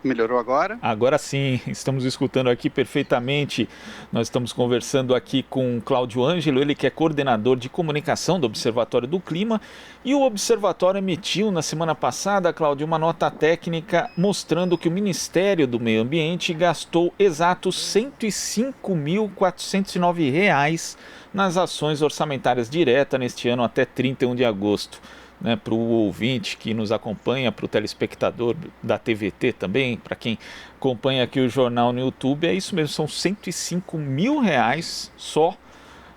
Melhorou agora? Agora sim, estamos escutando aqui perfeitamente. Nós estamos conversando aqui com Cláudio Ângelo, ele que é coordenador de comunicação do Observatório do Clima. E o Observatório emitiu na semana passada, Cláudio, uma nota técnica mostrando que o Ministério do Meio Ambiente gastou exatos R$ 105.409 nas ações orçamentárias diretas neste ano até 31 de agosto. Né, para o ouvinte que nos acompanha, para o telespectador da TVT também, para quem acompanha aqui o jornal no YouTube, é isso mesmo, são R$ 105.000 só,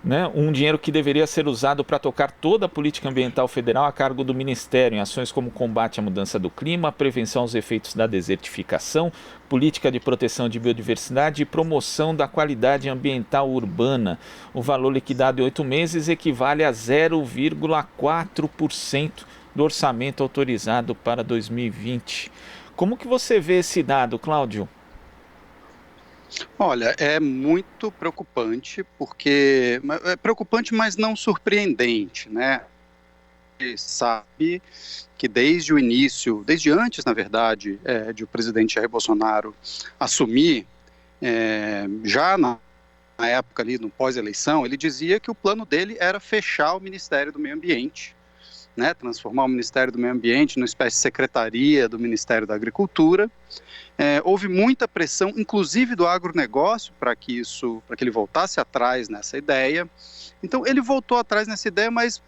né, um dinheiro que deveria ser usado para tocar toda a política ambiental federal a cargo do Ministério, em ações como combate à mudança do clima, prevenção aos efeitos da desertificação, política de proteção de biodiversidade e promoção da qualidade ambiental urbana. O valor liquidado em 8 meses equivale a 0,4% do orçamento autorizado para 2020. Como que você vê esse dado, Cláudio? Olha, é muito preocupante, porque é preocupante, mas não surpreendente, né? A gente sabe que desde o início, desde antes, na verdade, de o presidente Jair Bolsonaro assumir, já na época ali, no pós-eleição, ele dizia que o plano dele era fechar o Ministério do Meio Ambiente, né? Transformar o Ministério do Meio Ambiente numa espécie de secretaria do Ministério da Agricultura. Houve muita pressão, inclusive do agronegócio, para que ele voltasse atrás nessa ideia. Então, ele voltou atrás nessa ideia, mas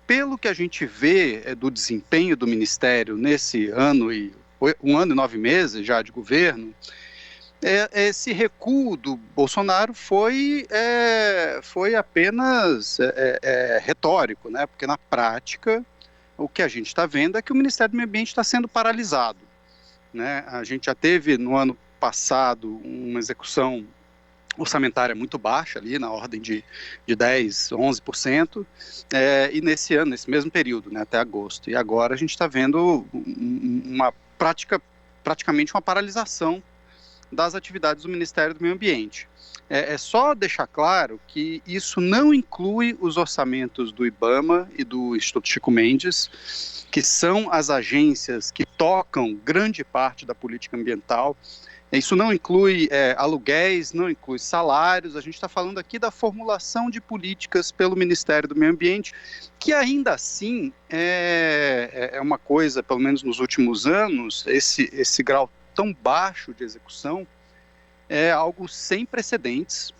pelo que a gente vê do desempenho do Ministério nesse ano e 1 ano e 9 meses já de governo, esse recuo do Bolsonaro foi apenas retórico, né? Porque na prática o que a gente está vendo é que o Ministério do Meio Ambiente está sendo paralisado. Né? A gente já teve no ano passado uma execução orçamentária muito baixa, ali na ordem de 10%, 11%, e nesse ano, nesse mesmo período, né, até agosto. E agora a gente está vendo praticamente uma paralisação das atividades do Ministério do Meio Ambiente. É só deixar claro que isso não inclui os orçamentos do IBAMA e do Instituto Chico Mendes, que são as agências que tocam grande parte da política ambiental. Isso não inclui aluguéis, não inclui salários. A gente está falando aqui da formulação de políticas pelo Ministério do Meio Ambiente, que ainda assim é uma coisa, pelo menos nos últimos anos, esse grau tão baixo de execução é algo sem precedentes,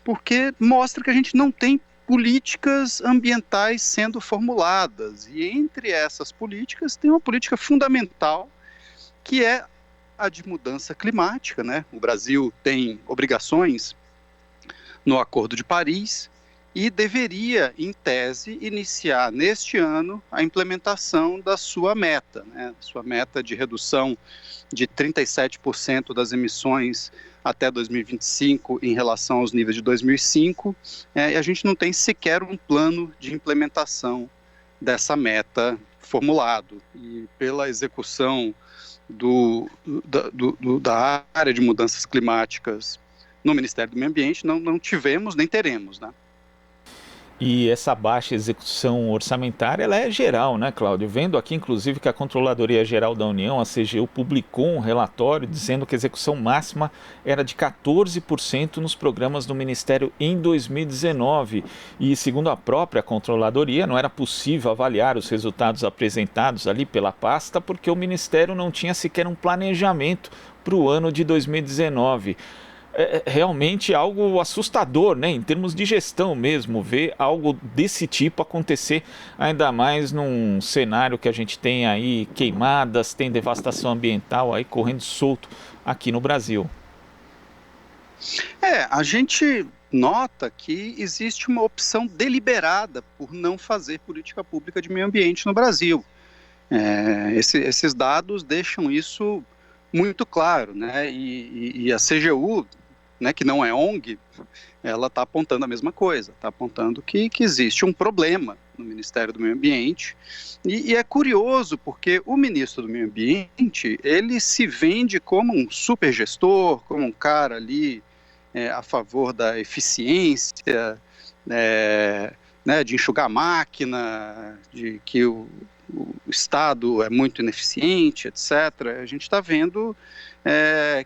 porque mostra que a gente não tem políticas ambientais sendo formuladas. E entre essas políticas tem uma política fundamental, que é a de mudança climática, né? O Brasil tem obrigações no Acordo de Paris e deveria, em tese, iniciar neste ano a implementação da sua meta, né? Sua meta de redução de 37% das emissões até 2025 em relação aos níveis de 2005, e a gente não tem sequer um plano de implementação dessa meta formulado. E pela execução da área de mudanças climáticas no Ministério do Meio Ambiente, não tivemos nem teremos, né? E essa baixa execução orçamentária, ela é geral, né, Cláudio? Vendo aqui, inclusive, que a Controladoria Geral da União, a CGU, publicou um relatório dizendo que a execução máxima era de 14% nos programas do Ministério em 2019. E, segundo a própria Controladoria, não era possível avaliar os resultados apresentados ali pela pasta porque o Ministério não tinha sequer um planejamento para o ano de 2019. É realmente algo assustador, né? Em termos de gestão mesmo, ver algo desse tipo acontecer, ainda mais num cenário que a gente tem aí queimadas, tem devastação ambiental aí correndo solto aqui no Brasil. A gente nota que existe uma opção deliberada por não fazer política pública de meio ambiente no Brasil. Esses dados deixam isso muito claro, né? E a CGU, né, que não é ONG, ela está apontando a mesma coisa, está apontando que existe um problema no Ministério do Meio Ambiente, e é curioso porque o ministro do Meio Ambiente, ele se vende como um super gestor, como um cara ali a favor da eficiência, né, de enxugar a máquina, de que o Estado é muito ineficiente, etc., a gente está vendo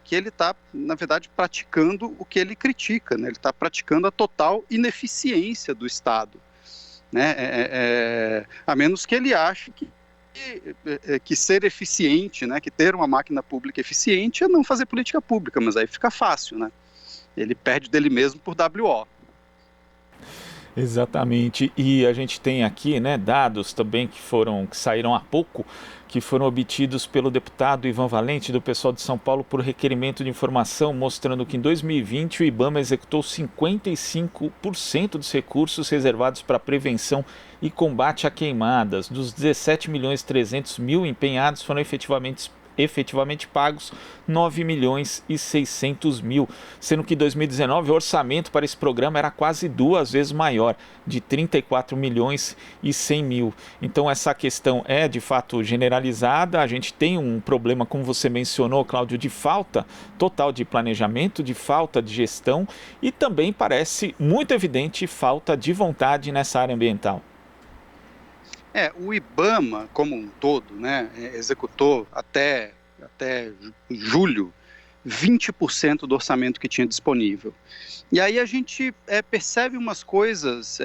que ele está, na verdade, praticando o que ele critica, né? Ele está praticando a total ineficiência do Estado, né? A menos que ele ache que ser eficiente, né, que ter uma máquina pública eficiente é não fazer política pública, mas aí fica fácil, né? Ele perde dele mesmo por WO. Exatamente, e a gente tem aqui, né, dados também que saíram há pouco, que foram obtidos pelo deputado Ivan Valente, do pessoal de São Paulo, por requerimento de informação, mostrando que em 2020 o IBAMA executou 55% dos recursos reservados para prevenção e combate a queimadas. Dos 17.300.000 empenhados, foram efetivamente pagos 9.600.000, sendo que em 2019 o orçamento para esse programa era quase 2 vezes maior, de 34.100.000. Então essa questão é de fato generalizada. A gente tem um problema, como você mencionou, Cláudio, de falta total de planejamento, de falta de gestão e também parece muito evidente falta de vontade nessa área ambiental. O IBAMA, como um todo, né, executou até julho 20% do orçamento que tinha disponível. E aí a gente percebe umas coisas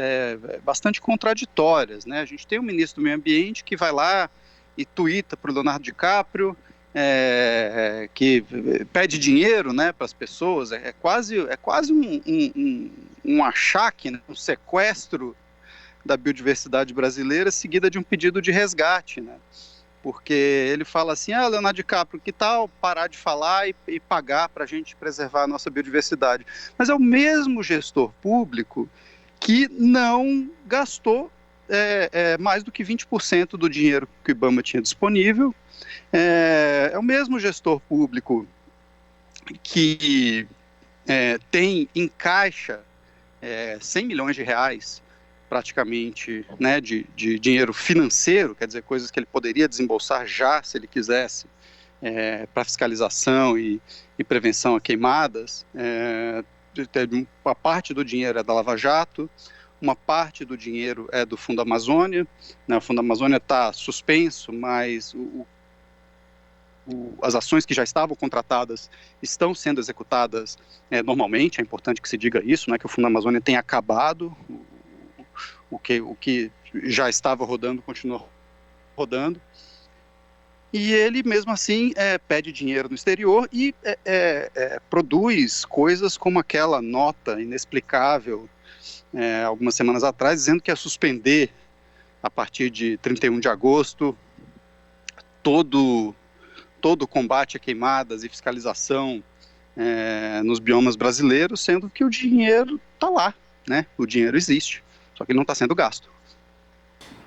bastante contraditórias, né? A gente tem o ministro do Meio Ambiente que vai lá e tuita para o Leonardo DiCaprio, que pede dinheiro, né, para as pessoas. É quase um achaque, né, um sequestro da biodiversidade brasileira, seguida de um pedido de resgate, né? Porque ele fala assim, Leonardo DiCaprio, que tal parar de falar e pagar para a gente preservar a nossa biodiversidade? Mas é o mesmo gestor público que não gastou mais do que 20% do dinheiro que o IBAMA tinha disponível, é o mesmo gestor público que tem em caixa 100 milhões de reais praticamente, né, de dinheiro financeiro, quer dizer, coisas que ele poderia desembolsar já, se ele quisesse, para fiscalização e prevenção a queimadas. Uma parte do dinheiro é da Lava Jato, uma parte do dinheiro é do Fundo Amazônia, né, o Fundo Amazônia está suspenso, mas as ações que já estavam contratadas estão sendo executadas normalmente. É importante que se diga isso, né, que o Fundo Amazônia tem acabado, o que já estava rodando continua rodando, e ele mesmo assim pede dinheiro no exterior e produz coisas como aquela nota inexplicável algumas semanas atrás, dizendo que ia suspender a partir de 31 de agosto todo o combate a queimadas e fiscalização nos biomas brasileiros, sendo que o dinheiro está lá, né? O dinheiro existe, só que ele não está sendo gasto.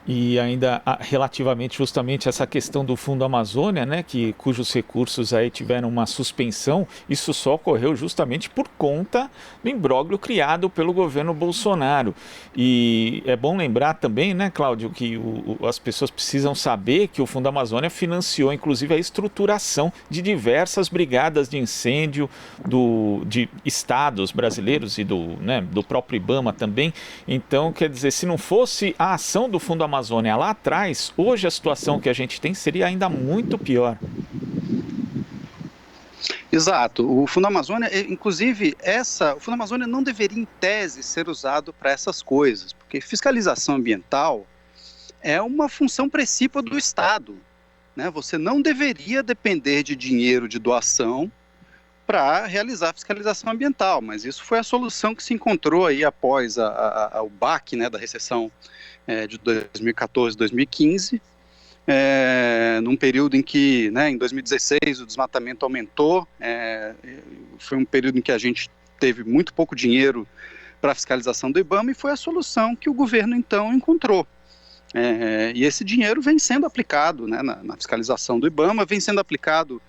E ainda relativamente justamente essa questão do Fundo Amazônia, né, cujos recursos aí tiveram uma suspensão, isso só ocorreu justamente por conta do imbróglio criado pelo governo Bolsonaro. E é bom lembrar também, né, Cláudio, que as pessoas precisam saber que o Fundo Amazônia financiou inclusive a estruturação de diversas brigadas de incêndio de estados brasileiros e do próprio IBAMA também. Então, quer dizer, se não fosse a ação do Fundo Amazônia lá atrás, hoje a situação que a gente tem seria ainda muito pior. Exato. O Fundo Amazônia, inclusive, o Fundo Amazônia não deveria, em tese, ser usado para essas coisas, porque fiscalização ambiental é uma função precípua do Estado, né? Você não deveria depender de dinheiro de doação para realizar a fiscalização ambiental, mas isso foi a solução que se encontrou aí após o baque, né, da recessão de 2014, 2015, num período em que, né, em 2016, o desmatamento aumentou, foi um período em que a gente teve muito pouco dinheiro para a fiscalização do IBAMA, e foi a solução que o governo então encontrou. E esse dinheiro vem sendo aplicado, né, na fiscalização do IBAMA, vem sendo aplicado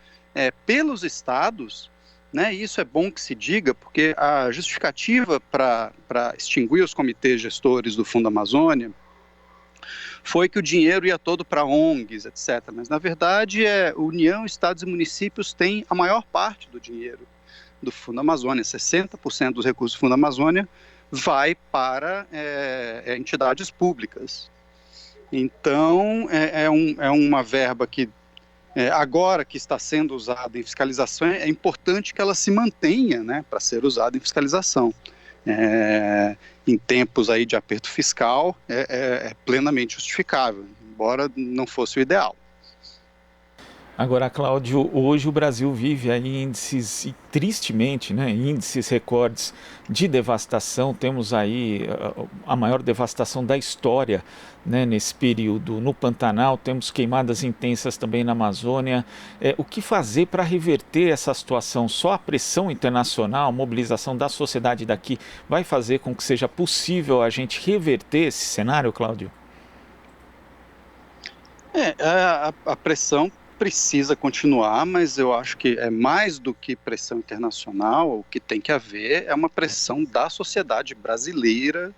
pelos estados, né, e isso é bom que se diga, porque a justificativa para extinguir os comitês gestores do Fundo Amazônia foi que o dinheiro ia todo para ONGs, etc. Mas, na verdade, União, estados e municípios têm a maior parte do dinheiro do Fundo Amazônia. 60% dos recursos do Fundo Amazônia vai para entidades públicas. Então, é uma verba que, agora que está sendo usada em fiscalização, é importante que ela se mantenha, né, para ser usada em fiscalização. Em tempos aí de aperto fiscal, é plenamente justificável, embora não fosse o ideal. Agora, Cláudio, hoje o Brasil vive aí índices, e tristemente, né, índices recordes de devastação. Temos aí a maior devastação da história, né, nesse período. No Pantanal, temos queimadas intensas também na Amazônia. O que fazer para reverter essa situação? Só a pressão internacional, a mobilização da sociedade daqui vai fazer com que seja possível a gente reverter esse cenário, Cláudio? A pressão precisa continuar, mas eu acho que é mais do que pressão internacional. O que tem que haver é uma pressão da sociedade brasileira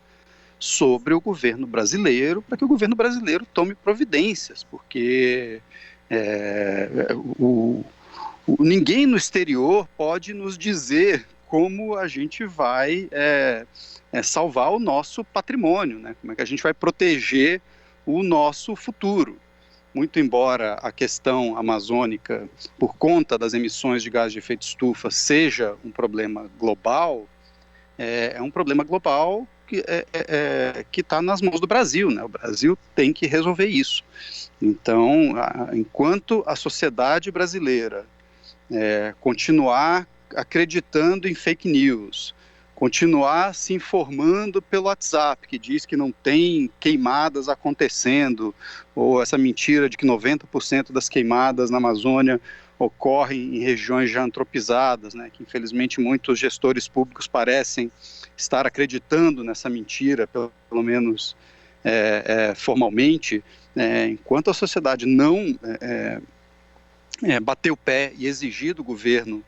sobre o governo brasileiro, para que o governo brasileiro tome providências, porque ninguém no exterior pode nos dizer como a gente vai salvar o nosso patrimônio, né? Como é que a gente vai proteger o nosso futuro. Muito embora a questão amazônica, por conta das emissões de gás de efeito estufa, seja um problema global, é um problema global que está nas mãos do Brasil, né? O Brasil tem que resolver isso. Então, enquanto a sociedade brasileira continuar acreditando em fake news, continuar se informando pelo WhatsApp, que diz que não tem queimadas acontecendo, ou essa mentira de que 90% das queimadas na Amazônia ocorrem em regiões já antropizadas, né, que infelizmente muitos gestores públicos parecem estar acreditando nessa mentira, pelo menos formalmente. Enquanto a sociedade não bater o pé e exigir do governo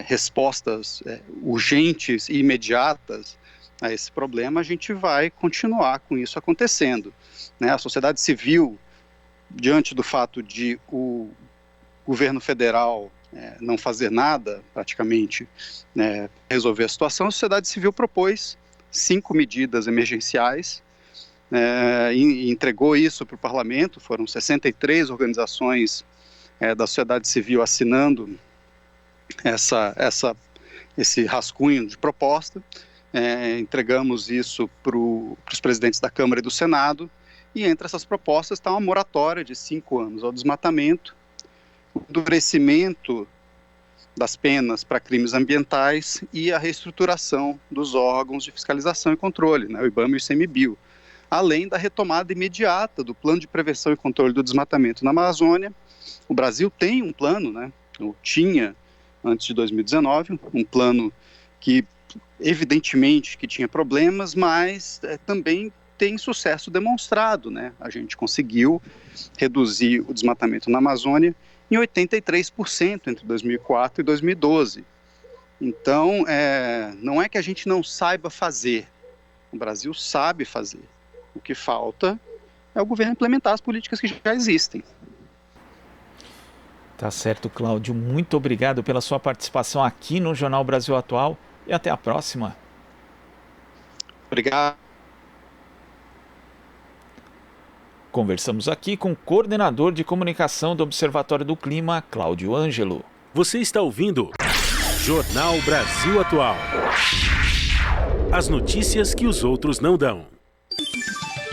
respostas urgentes e imediatas a esse problema, a gente vai continuar com isso acontecendo, né? A sociedade civil, diante do fato de o governo federal não fazer nada, praticamente, resolver a situação, a sociedade civil propôs 5 medidas emergenciais e entregou isso para o parlamento. Foram 63 organizações da sociedade civil assinando esse rascunho de proposta. Entregamos isso para os presidentes da Câmara e do Senado, e entre essas propostas está uma moratória de 5 anos ao desmatamento, o endurecimento das penas para crimes ambientais e a reestruturação dos órgãos de fiscalização e controle, né, o IBAMA e o ICMBio, além da retomada imediata do Plano de Prevenção e Controle do Desmatamento na Amazônia. O Brasil tem um plano, né, ou tinha, antes de 2019, um plano que evidentemente que tinha problemas, mas também tem sucesso demonstrado, né? A gente conseguiu reduzir o desmatamento na Amazônia em 83% entre 2004 e 2012. Então, não é que a gente não saiba fazer, o Brasil sabe fazer. O que falta é o governo implementar as políticas que já existem. Tá certo, Cláudio. Muito obrigado pela sua participação aqui no Jornal Brasil Atual e até a próxima. Obrigado. Conversamos aqui com o coordenador de comunicação do Observatório do Clima, Cláudio Ângelo. Você está ouvindo Jornal Brasil Atual. As notícias que os outros não dão.